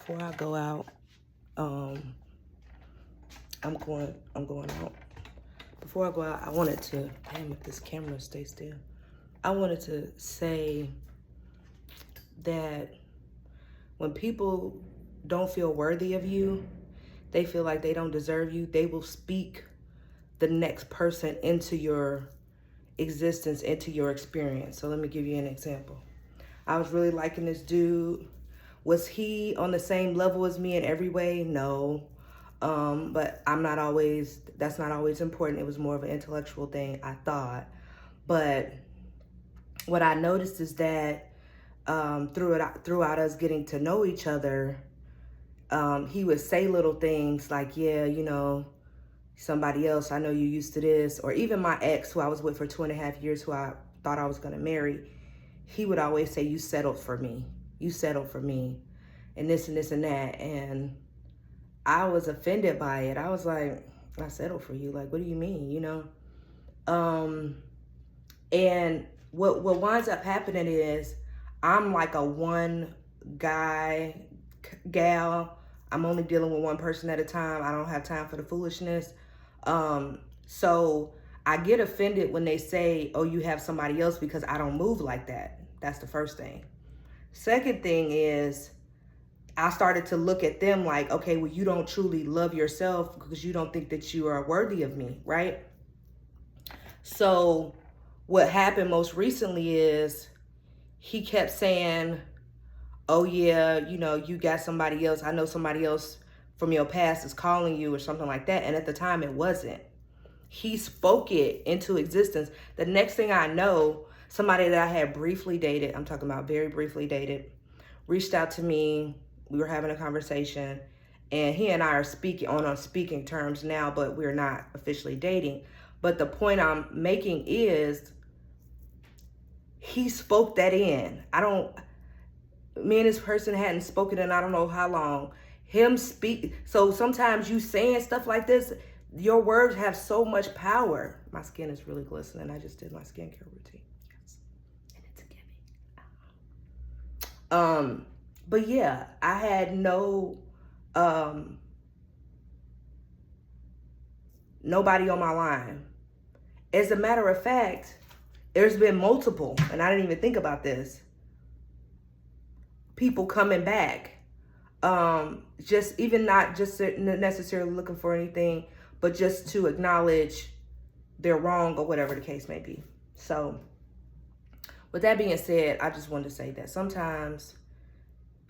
before I go out, I'm going out. Before I go out, I wanted to, damn, if this camera stays still. I wanted to say that when people don't feel worthy of you, they feel like they don't deserve you, they will speak the next person into your existence, into your experience. So let me give you an example. I was really liking this dude. Was he on the same level as me in every way? No. But that's not always important. It was more of an intellectual thing, I thought. But what I noticed is that throughout us getting to know each other, he would say little things like, yeah, you know, somebody else, I know you used to this. Or even my ex, who I was with for 2.5 years, who I thought I was going to marry, he would always say, you settled for me. You settled for me. And this and this and that. And I was offended by it. I was like, I settled for you. Like, what do you mean, you know? And what winds up happening is I'm like a one guy, gal. I'm only dealing with one person at a time. I don't have time for the foolishness. So I get offended when they say, oh, you have somebody else, because I don't move like that. That's the first thing. Second thing is, I started to look at them like, okay, well, you don't truly love yourself because you don't think that you are worthy of me, right? So what happened most recently is he kept saying, oh yeah, you know, you got somebody else. I know somebody else from your past is calling you or something like that. And at the time it wasn't. He spoke it into existence. The next thing I know, somebody that I had briefly dated, I'm talking about very briefly dated, reached out to me. We were having a conversation, and he and I are speaking on speaking terms now, but we're not officially dating. But the point I'm making is he spoke that in. Me and this person hadn't spoken in I don't know how long. So sometimes you saying stuff like this, your words have so much power. My skin is really glistening. I just did my skincare routine. Yes. And it's giving. But yeah, I had nobody on my line. As a matter of fact, there's been multiple, and I didn't even think about this, people coming back. Just even not just necessarily looking for anything, but just to acknowledge they're wrong or whatever the case may be. So with that being said, I just wanted to say that sometimes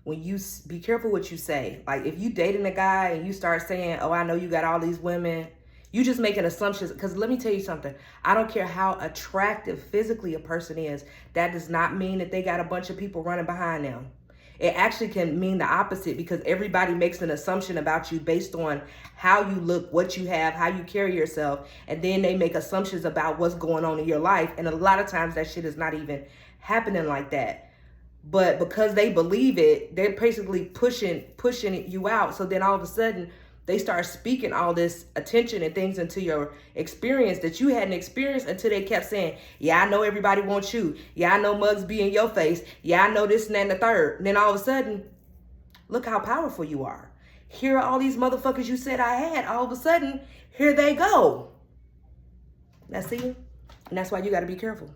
when you be careful what you say. Like if you dating a guy and you start saying, oh, I know you got all these women, you just making assumptions. Because let me tell you something. I don't care how attractive physically a person is. That does not mean that they got a bunch of people running behind them. It actually can mean the opposite, because everybody makes an assumption about you based on how you look, what you have, how you carry yourself. And then they make assumptions about what's going on in your life. And a lot of times that shit is not even happening like that. But because they believe it, they're basically pushing you out. So then all of a sudden they start speaking all this attention and things into your experience that you hadn't experienced until they kept saying, yeah, I know everybody wants you. Yeah, I know mugs be in your face. Yeah, I know this and that and the third. And then all of a sudden, look how powerful you are. Here are all these motherfuckers you said I had. All of a sudden, here they go. Now see? And that's why you got to be careful.